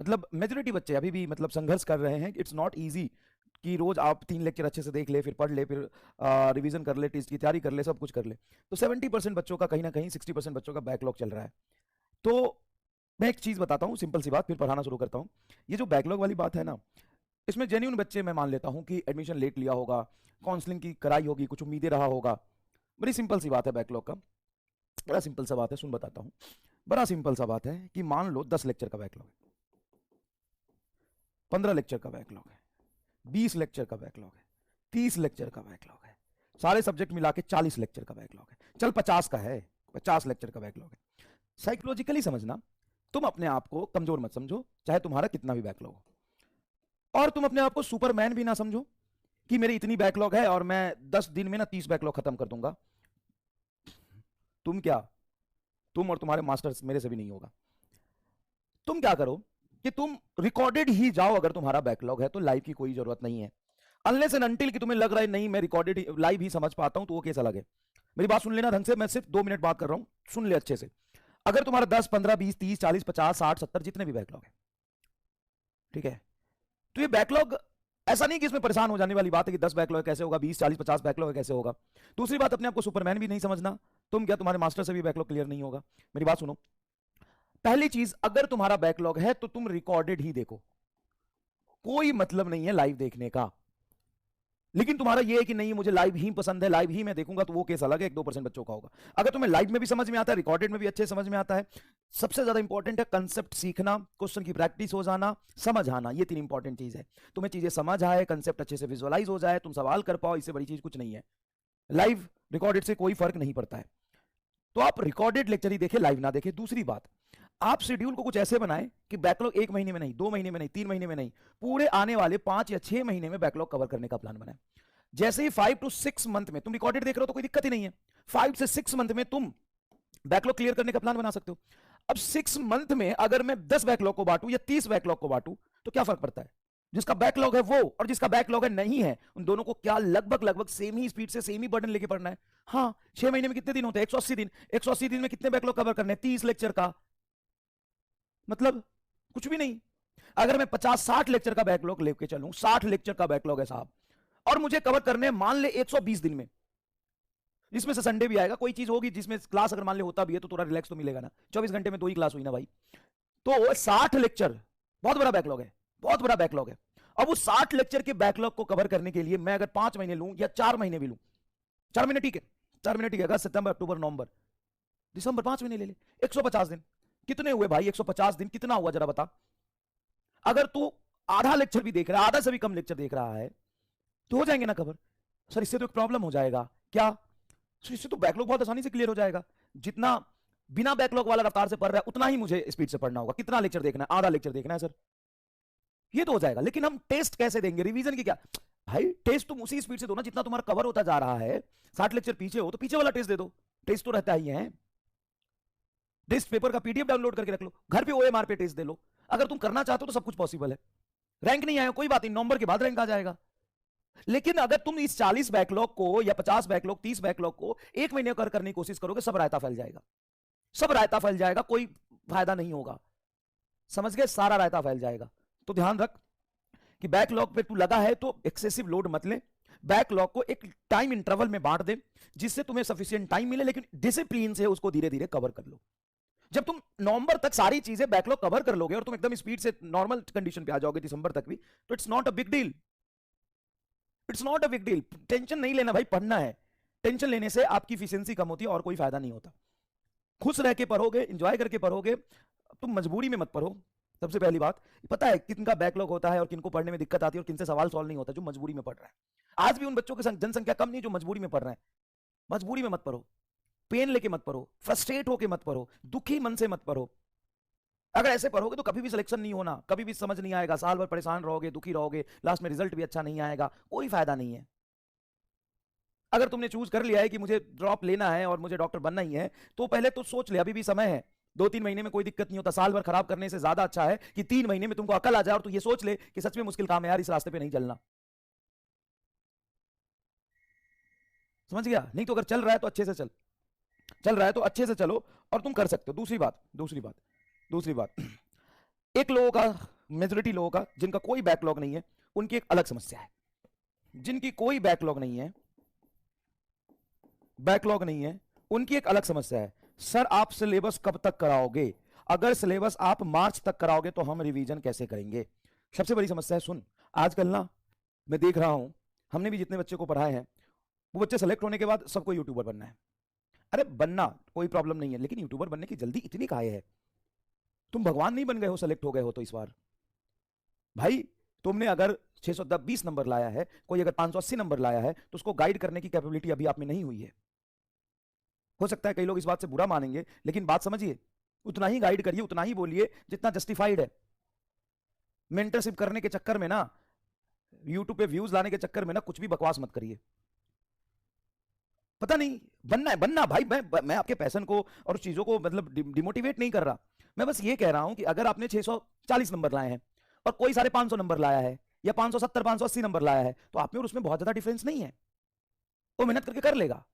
मतलब मेजोरिटी बच्चे अभी भी मतलब संघर्ष कर रहे हैं। इट्स नॉट ईजी कि रोज आप 3 लेक्चर अच्छे से देख ले, फिर पढ़ ले, फिर रिवीजन कर ले, टेस्ट की तैयारी कर ले, सब कुछ कर ले। तो 70% बच्चों का कहीं ना कहीं 60% बच्चों का बैकलॉग चल रहा है। तो मैं एक चीज बताता हूँ, सिंपल सी बात, फिर पढ़ाना शुरू करता हूँ। ये जो बैकलॉग वाली बात है ना, इसमें जेन्युइन बच्चे मैं मान लेता हूँ कि एडमिशन लेट लिया होगा, काउंसलिंग की कराई होगी, कुछ उम्मीदें रहा होगा। बड़ी सिंपल सी बात है बैकलॉग का, बड़ा सिंपल सा बात है, सुन बताता हूँ। बड़ा सिंपल सा बात है कि मान लो 10 लेक्चर का बैकलॉग है, 15 लेक्चर का बैकलॉग है, 20 लेक्चर का बैकलॉग है, 30 लेक्चर का बैकलॉग है, सारे सब्जेक्ट मिला के 40 लेक्चर का बैकलॉग है, चल 50 का है, 50 लेक्चर का बैकलॉग है। साइकोलॉजिकली समझना, तुम अपने आप को कमजोर मत समझो, चाहे तुम्हारा कितना भी बैकलॉग हो, और तुम अपने आप को सुपरमैन भी ना समझो कि मेरी इतनी बैकलॉग है और मैं 10 दिन में ना 30 बैकलॉग खत्म कर दूंगा। तुम क्या, तुम और तुम्हारे मास्टर्स मेरे से भी नहीं होगा। तुम क्या करो कि तुम रिकॉर्डेड ही जाओ। अगर तुम्हारा बैकलॉग है तो लाइव की कोई जरूरत नहीं है, अनलेस एंड अनटिल कि तुम्हें लग रहा है नहीं मैं रिकॉर्डेड लाइव ही समझ पाता हूं, तो वो केस अलग है। मेरी बात सुन लेना ढंग से, मैं सिर्फ 2 मिनट बात कर रहा हूं, सुन ले अच्छे से। अगर तुम्हारा 10, 15, 20, 30, 40, 50, 60, 70 जितने भी बैकलॉग है, ठीक है, तो ये बैकलॉग ऐसा नहीं कि इसमें परेशान हो जाने वाली बात है कि 10 बैकलॉग कैसे होगा, 20, 40, 50 बैकलॉग कैसे होगा। दूसरी बात, अपने आप को सुपरमैन भी नहीं समझना। तुम क्या, तुम्हारे मास्टर से भी बैकलॉग क्लियर नहीं होगा। मेरी बात सुनो, पहली चीज, अगर तुम्हारा बैकलॉग है तो तुम रिकॉर्डेड ही देखो, कोई मतलब नहीं है लाइव देखने का। लेकिन तुम्हारा ये है कि नहीं मुझे लाइव ही पसंद है, लाइव ही मैं देखूंगा, तो वो केस अलग है, 1-2% बच्चों का होगा। अगर तुम्हें लाइव में भी समझ में आता है, रिकॉर्डेड में भी अच्छे समझ में आता है, सबसे ज्यादा इंपॉर्टेंट है कंसेप्ट सीखना, क्वेश्चन की प्रैक्टिस हो जाना, समझ आना, ये 3 इंपॉर्टेंट चीज है। तुम्हें चीजें समझ आए, कंसेप्ट अच्छे से विजुअलाइज हो जाए, तुम सवाल कर पाओ, इससे बड़ी चीज कुछ नहीं है। लाइव रिकॉर्डेड से कोई फर्क नहीं पड़ता है। तो आप रिकॉर्डेड लेक्चर ही देखें, लाइव ना देखें। दूसरी बात, आप शेड्यूल को कुछ ऐसे बनाएं कि बैकलॉग 1 महीने में नहीं, 2 महीने में नहीं, 3 महीने में नहीं, पूरे आने वाले 5 या 6 महीने में बैकलॉग कवर करने का प्लान बनाएं। जैसे ही 5 to 6 मंथ में तुम रिकॉर्डेड देख रहे हो तो कोई दिक्कत ही नहीं है, 5 से 6 मंथ में तुम बैकलॉग क्लियर करने का प्लान बना सकते हो। अब 6 मंथ में अगर मैं 10 बैकलॉग को बांटू या 30 बैकलॉग को बांटू तो क्या फर्क पड़ता है। जिसका बैकलॉग है वो और जिसका बैकलॉग है नहीं है, उन दोनों को क्या लगभग लगभग सेम ही स्पीड से सेम ही बर्डन लेके पढ़ना है। हाँ, 6 महीने में कितने दिन होते हैं, 180 दिन। 180 दिन में कितने बैकलॉग कवर करने हैं, 30 लेक्चर का, मतलब कुछ भी नहीं। अगर मैं 50-60 लेक्चर का बैकलॉग लेके चलूं, 60 लेक्चर का बैकलॉग है साहब, और मुझे कवर करने मान ले 120 दिन में, जिसमें से संडे भी आएगा, कोई चीज होगी जिसमें क्लास अगर मान ले होता भी है तो थोड़ा रिलैक्स तो मिलेगा ना। 24 घंटे में 2 ही क्लास हुई ना भाई, तो 60 लेक्चर बहुत बड़ा बैकलॉग है, बहुत बड़ा बैकलॉग है। अब उस 60 लेक्चर के बैकलॉग को कवर करने के लिए मैं अगर 5 महीने लूं या 4 महीने भी लूं, 4 महीने ठीक है, 4 महीने ठीक है, अगस्त, सितंबर, अक्टूबर, नवंबर, दिसंबर, 5 महीने ले ले, 150 दिन कितने हुए भाई, 150 दिन कितना हुआ जरा बता। अगर तू आधा लेक्चर भी देख रहा है, आधा से भी कम लेक्चर देख रहा है, तो हो जाएंगे ना कवर। सर इससे तो एक प्रॉब्लम हो जाएगा क्या, सर इससे तो बैकलॉग बहुत आसानी से क्लियर हो जाएगा। जितना बिना बैकलॉग वाला रफ्तार से पढ़ रहा है उतना ही मुझे स्पीड से पढ़ना होगा। कितना लेक्चर देखना है, आधा लेक्चर देखना है सर, ये तो हो जाएगा। लेकिन हम टेस्ट कैसे देंगे, रिवीजन की क्या भाई, टेस्ट तुम उसी स्पीड से दो ना जितना तुम्हारा कवर होता जा रहा है। 60 लेक्चर पीछे हो तो पीछे वाला टेस्ट दे दो, टेस्ट तो रहता ही है। टेस्ट पेपर का पीडीएफ डाउनलोड करके रख लो, घर पे ओएमआर पे टेस्ट दे लो। अगर तुम करना चाहते हो तो सब कुछ पॉसिबल है। रैंक नहीं आया कोई बात नहीं, नवंबर के बाद रैंक आ जाएगा। लेकिन अगर तुम इस 40 बैकलॉग को या 50 बैकलॉग, 30 बैकलॉग को 1 महीने कर करने की कोशिश करोगे, सब रायता फैल जाएगा, सब रायता फैल जाएगा, कोई फायदा नहीं होगा। समझ गए, सारा रायता फैल जाएगा। तो ध्यान रख कि बैकलॉग पे तू लगा है तो एक्सेसिव लोड मत ले। बैकलॉग को एक टाइम इंटरवल में बांट दे जिससे तुम्हें सफिशिएंट टाइम मिले, लेकिन डिसिप्लिन से उसको धीरे धीरे कवर कर लो। जब तुम नवंबर तक सारी चीजें बैकलॉग कवर कर लोगे और तुम एकदम स्पीड से नॉर्मल कंडीशन पे आ जाओगे दिसंबर तक भी, तो it's not a big deal, it's not a big deal. Tension नहीं लेना भाई, पढ़ना है। टेंशन लेने से आपकी इफिशिएंसी कम होती है और कोई फायदा नहीं होता। खुश रह के पढ़ोगे, एंजॉय करके पढ़ोगे, तुम मजबूरी में मत पढ़ो। सबसे पहली बात, पता है किनका बैकलॉग होता है और किनको पढ़ने में दिक्कत आती है और किनसे सवाल सॉल्व नहीं होता, जो मजबूरी में पढ़ रहा है। आज भी उन बच्चों की जनसंख्या कम नहीं जो मजबूरी में पढ़ रहे हैं। मजबूरी में मत पढ़ो, पेन लेके मत पढ़ो, फ्रस्ट्रेट होके मत पढ़ो, दुखी मन से मत पढ़ो। अगर ऐसे पढ़ोगे तो कभी भी सिलेक्शन नहीं होना, कभी भी समझ नहीं आएगा, साल भर परेशान रहोगे, दुखी रहोगे, लास्ट में रिजल्ट भी अच्छा नहीं आएगा, कोई फायदा नहीं है। अगर तुमने चूज कर लिया है कि मुझे ड्रॉप लेना है और मुझे डॉक्टर बनना ही है, तो पहले तो सोच ले, अभी भी समय है। 2-3 महीने में कोई दिक्कत नहीं होता, साल भर खराब करने से ज्यादा अच्छा है कि 3 महीने में तुमको अकल आ जाए और तू ये सोच ले कि सच में मुश्किल काम है यार, इस रास्ते पे नहीं चलना। समझ गया, नहीं तो अगर चल रहा है तो अच्छे से चल, चल रहा है तो अच्छे से चलो और तुम कर सकते हो। दूसरी बात, एक लोगों का मेजोरिटी लोगों का जिनका कोई बैकलॉग नहीं है उनकी एक अलग समस्या है। जिनकी कोई बैकलॉग नहीं है, बैकलॉग नहीं है, उनकी एक अलग समस्या है। सर आप सिलेबस कब तक कराओगे? अगर सिलेबस आप मार्च तक कराओगे तो हम रिवीजन कैसे करेंगे? सबसे बड़ी समस्या है, सुन आजकल ना मैं देख रहा हूं, हमने भी जितने बच्चे को पढ़ाए हैं वो बच्चे सेलेक्ट होने के बाद सबको यूट्यूबर बनना है। अरे बनना कोई प्रॉब्लम नहीं है, लेकिन यूट्यूबर बनने की जल्दी इतनी काहे है? तुम भगवान नहीं बन गए हो सेलेक्ट हो गए हो तो इस बार भाई तुमने अगर 620 नंबर लाया है, कोई अगर 580 नंबर लाया है तो उसको गाइड करने की कैपेबिलिटी अभी आप में नहीं हुई है। हो सकता है कई लोग इस बात से बुरा मानेंगे, लेकिन बात समझिए, उतना ही गाइड करिए, उतना ही बोलिए जितना जस्टिफाइड है। मेंटरशिप करने के चक्कर में ना, यूट्यूब पे व्यूज लाने के चक्कर में ना कुछ भी बकवास मत करिए। पता नहीं बनना है, बनना भाई। मैं आपके पैशन को और चीजों को मतलब डिमोटिवेट नहीं कर रहा। मैं बस ये कह रहा हूं कि अगर आपने 640 नंबर लाए हैं और कोई 550 नंबर लाया है या 570 580 नंबर लाया है तो आप में और उसमें बहुत ज्यादा डिफरेंस नहीं है। वो मेहनत करके कर लेगा,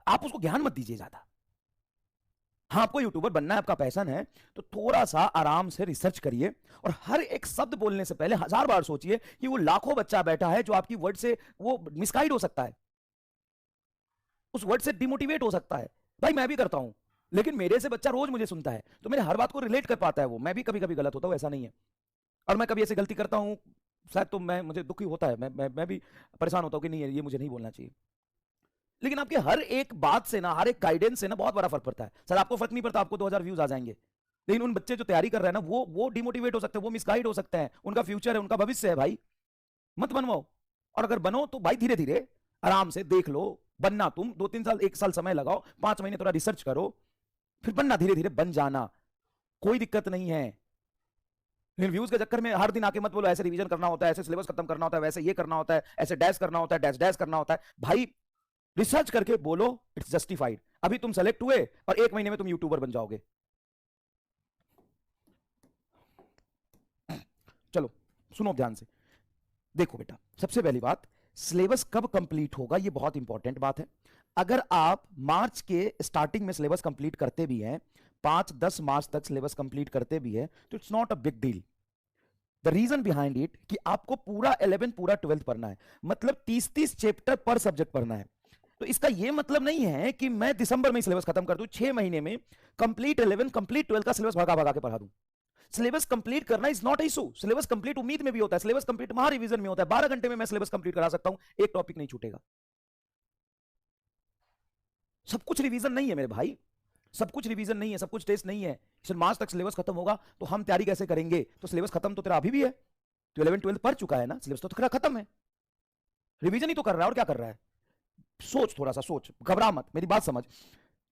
आप उसको ज्ञान मत दीजिए ज्यादा। हाँ आपको यूट्यूबर बनना है, आपका पैशन है, तो थोड़ा सा आराम से रिसर्च करिए और हर एक शब्द बोलने से पहले 1000 बार सोचिए कि वो लाखों बच्चा बैठा है जो आपकी वर्ड से वो मिसगाइड हो सकता है, उस वर्ड से डिमोटिवेट हो सकता है। भाई मैं भी करता हूं, लेकिन मेरे से बच्चा रोज मुझे सुनता है तो मेरे हर बात को रिलेट कर पाता है वो। मैं भी कभी कभी गलत होता हूं, ऐसा नहीं है, और मैं कभी ऐसे गलती करता हूं शायद तो मुझे दुख ही होता है, मैं भी परेशान होता हूं कि नहीं ये मुझे नहीं बोलना चाहिए। लेकिन आपके हर एक बात से ना, हर एक गाइडेंस से ना बहुत बड़ा फर्क पड़ता है। सर आपको फर्क नहीं पड़ता, आपको 2000 व्यूज आ जाएंगे, लेकिन उन बच्चे जो तैयारी कर रहे हैं ना वो डिमोटिवेट हो सकते हैं, वो मिसगाइड हो सकते हैं। उनका फ्यूचर है, उनका भविष्य है भाई, मत बनवाओ। और अगर बनो तो भाई धीरे धीरे आराम से देख लो। बनना तुम 2-3 साल 1 साल समय लगाओ, 5 महीने थोड़ा रिसर्च करो, फिर बनना, धीरे धीरे बन जाना, कोई दिक्कत नहीं है। लेकिन व्यूज के चक्कर में हर दिन आके मत बोलो ऐसे रिवीजन करना होता है, ऐसे सिलेबस खत्म करना होता है, वैसे ये करना होता है, ऐसे डैश करना होता है, डैश डैश करना होता है। भाई रिसर्च करके बोलो, इट्स जस्टिफाइड। अभी तुम सेलेक्ट हुए और 1 महीने में तुम यूट्यूबर बन जाओगे। चलो सुनो ध्यान से, देखो बेटा, सबसे पहली बात, सिलेबस कब कंप्लीट होगा ये बहुत इंपॉर्टेंट बात है। अगर आप मार्च के स्टार्टिंग में सिलेबस कंप्लीट करते भी हैं, 5-10 मार्च तक सिलेबस कंप्लीट करते भी हैं, तो it's not a big deal. The reason behind it कि आपको पूरा 11 पूरा 12 पढ़ना है, मतलब 30-30 चैप्टर पर सब्जेक्ट पढ़ना है। तो इसका यह मतलब नहीं है कि मैं दिसंबर में सिलेबस खत्म कर दूं, 6 महीने में कंप्लीट 11 कंप्लीट 12 का सिलेबस भगा भगा के पढ़ा दूं। सिलेबस कंप्लीट करना is not issue. Syllabus complete उम्मीद में भी होता है, सिलेबस कंप्लीट महा रिवीजन में होता है। 12 घंटे में मैं सिलेबस कंप्लीट करा सकता हूं, एक टॉपिक नहीं छूटेगा। सब कुछ रिवीजन नहीं है मेरे भाई, सब कुछ रिवीजन नहीं है, सब कुछ टेस्ट नहीं है। सिर्फ मार्च तक सिलेबस खत्म होगा तो हम तैयारी कैसे करेंगे? तो सिलेबस खत्म तो तेरा अभी भी है, तो 11 12 पढ़ चुका है ना, सिलेबस तो तेरा खत्म है, रिवीजन ही तो कर रहा है, और क्या कर रहा है? सोच, थोड़ा सा सोच, घबरा मत, मेरी बात समझ।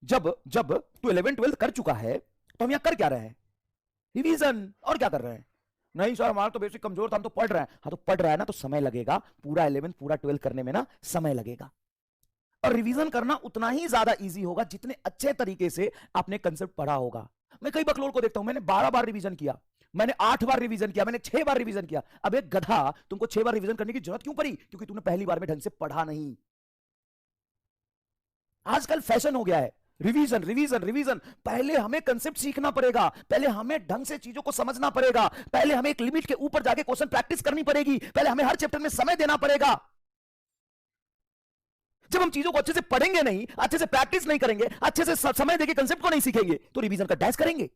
जब जब तू 11 12 कर चुका है तो हम यहां कर क्या रहे हैं? रिवीजन। और क्या कर रहे हैं? नहीं सर हमारा तो बेसिक कमजोर था, हम तो पढ़ रहे हैं। हाँ तो पढ़ रहा है ना, तो समय लगेगा, पूरा 11 पूरा 12 करने में ना समय लगेगा। और रिवीजन करना उतना ही ज्यादा इजी होगा जितने अच्छे तरीके से आपने कंसेप्ट पढ़ा होगा। मैं कई बकलोल को देखता हूं, मैंने 12 बार रिवीजन किया, मैंने 8 बार रिवीजन किया, मैंने 6 बार रिवीजन किया। अब एक गधा, तुमको 6 बार रिवीजन करने की जरूरत क्यों पड़ी? क्योंकि तुमने पहली बार में ढंग से पढ़ा नहीं। आजकल फैशन हो गया है रिवीजन रिवीजन रिवीजन। पहले हमें कंसेप्ट सीखना पड़ेगा, पहले हमें ढंग से चीजों को समझना पड़ेगा, पहले हमें एक लिमिट के ऊपर जाके क्वेश्चन प्रैक्टिस करनी पड़ेगी, पहले हमें हर चैप्टर में समय देना पड़ेगा। जब हम चीजों को अच्छे से पढ़ेंगे नहीं, अच्छे से प्रैक्टिस नहीं करेंगे, अच्छे से समय देके कंसेप्ट को नहीं सीखेंगे, तो रिवीजन का डैश करेंगे।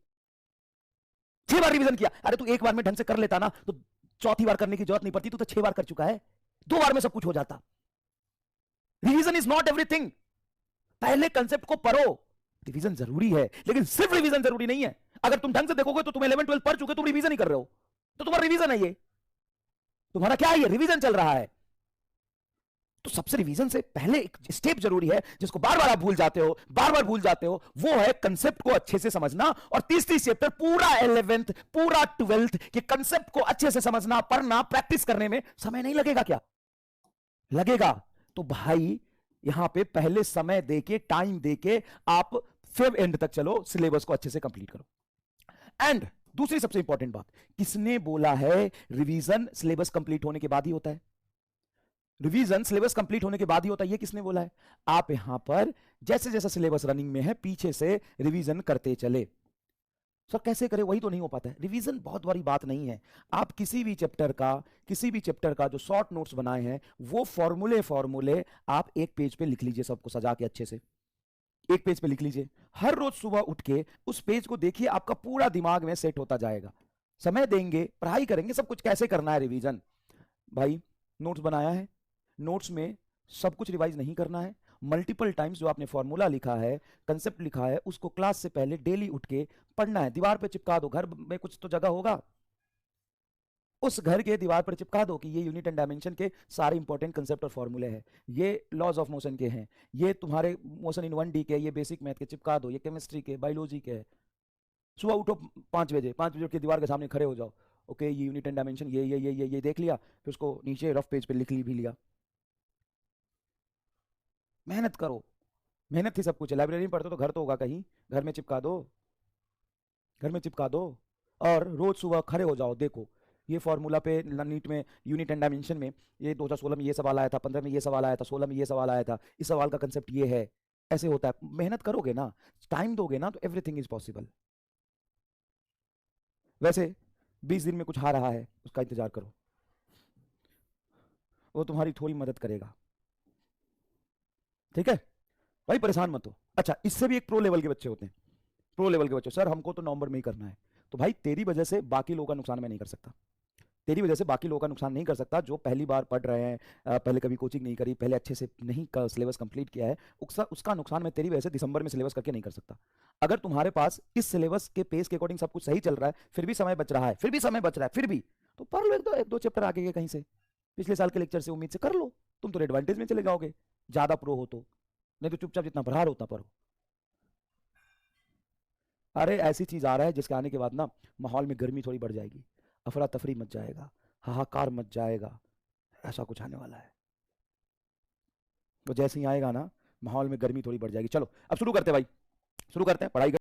6 बार रिवीजन किया, अरे तू एक बार में ढंग से कर लेता ना तो चौथी बार करने की जरूरत नहीं पड़ती, तू तो 6 बार कर चुका है, 2 बार में सब कुछ हो जाता। Revision is not everything. पहले कंसेप्ट को पढ़ो। रिवीजन जरूरी है, लेकिन सिर्फ रिवीजन जरूरी नहीं है। अगर तुम ढंग से देखोगे तो तुम 11 12 पढ़ चुके, तुम रिवीजन ही कर रहे हो, तो तुम्हारा रिवीजन है, ये तुम्हारा क्या है? ये रिवीजन चल रहा है। तो सबसे रिवीजन से पहले एक स्टेप जरूरी है जिसको बार बार आप भूल जाते हो, बार बार भूल जाते हो, वो है कंसेप्ट को अच्छे से समझना। और 30-30 चैप्टर पूरा 11th पूरा 12th के कंसेप्ट को अच्छे से समझना, पढ़ना, प्रैक्टिस करने में समय नहीं लगेगा क्या? लगेगा। तो भाई यहां पे पहले समय देके, टाइम देके आप फिर एंड तक चलो, सिलेबस को अच्छे से कंप्लीट करो। एंड दूसरी सबसे इंपॉर्टेंट बात, किसने बोला है रिवीजन सिलेबस कंप्लीट होने के बाद ही होता है? रिवीजन सिलेबस कंप्लीट होने के बाद ही होता है, ये किसने बोला है? आप यहां पर जैसे जैसे सिलेबस रनिंग में है, पीछे से रिवीजन करते चले। सर कैसे करें, वही तो नहीं हो पाता है। रिवीजन बहुत बड़ी बात नहीं है। आप किसी भी चैप्टर का जो शॉर्ट नोट्स बनाए हैं वो फॉर्मूले आप एक पेज पे लिख लीजिए, सबको सजा के अच्छे से एक पेज पे लिख लीजिए। हर रोज सुबह उठ के उस पेज को देखिए, आपका पूरा दिमाग में सेट होता जाएगा। समय देंगे, पढ़ाई करेंगे, सब कुछ कैसे करना है रिवीजन। भाई नोट्स बनाया है, नोट्स में सब कुछ रिवाइज नहीं करना है। मल्टीपल टाइम्स जो आपने फॉर्मूला लिखा है, कंसेप्ट लिखा है, उसको क्लास से पहले डेली उठ के पढ़ना है। दीवार पे चिपका दो, घर में कुछ तो जगह होगा, उस घर के दीवार पर चिपका दो कि ये यूनिट एंड डायमेंशन के सारे इंपॉर्टेंट कंसेप्ट और फॉर्मूले हैं, ये लॉज ऑफ मोशन के हैं, ये तुम्हारे मोशन इन 1D के, ये बेसिक मैथ के चिपका दो, ये केमिस्ट्री के, बायोलॉजी के है। सुबह उठो 5 बजे के दीवार के सामने खड़े हो जाओ, ओके ये यूनिट एंड डायमेंशन ये देख लिया, फिर उसको नीचे रफ पेज पे लिख भी लिया। मेहनत करो, मेहनत ही सब कुछ है। लाइब्रेरी में पढ़ते तो घर तो होगा कहीं, घर में चिपका दो, घर में चिपका दो, और रोज सुबह खड़े हो जाओ, देखो ये फॉर्मूला पे नीट में यूनिट एंड डायमेंशन में ये 2016 में ये सवाल आया था, 15 में ये सवाल आया था, 16 में ये सवाल आया था, इस सवाल का कंसेप्ट ये है, ऐसे होता है। मेहनत करोगे ना, टाइम दोगे ना, तो एवरीथिंग इज पॉसिबल। वैसे 20 दिन में कुछ आ रहा है, उसका इंतजार करो, वो तुम्हारी थोड़ी मदद करेगा, ठीक है भाई, परेशान मत हो। अच्छा, इससे भी एक प्रो लेवल के बच्चे होते हैं, प्रो लेवल के बच्चे, सर हमको तो नवंबर में ही करना है। तो भाई तेरी वजह से बाकी लोगों का नुकसान मैं नहीं कर सकता, तेरी वजह से बाकी लोगों का नुकसान नहीं कर सकता, जो पहली बार पढ़ रहे हैं, पहले कभी कोचिंग नहीं करी, पहले अच्छे से नहीं सिलेबस कंप्लीट किया है, उसका नुकसान मैं तेरी वजह से दिसंबर में सिलेबस करके नहीं कर सकता। अगर तुम्हारे पास इस सिलेबस के पेस के अकॉर्डिंग सब कुछ सही चल रहा है, फिर भी समय बच रहा है, फिर भी तो पढ़ लो एक दो चैप्टर आगे के कहीं से, पिछले साल के लेक्चर से उम्मीद से कर लो, तुम तो एडवांटेज में चले जाओगे, ज्यादा प्रो हो तो। नहीं तो चुपचाप जितना पढ़ा रहे उतना पढ़ो। अरे ऐसी चीज आ रहा है जिसके आने के बाद ना माहौल में गर्मी थोड़ी बढ़ जाएगी, अफरा तफरी मच जाएगा, हाहाकार मच जाएगा, ऐसा कुछ आने वाला है। तो जैसे ही आएगा ना माहौल में गर्मी थोड़ी बढ़ जाएगी। चलो अब शुरू करते हैं भाई, शुरू करते हैं पढ़ाई।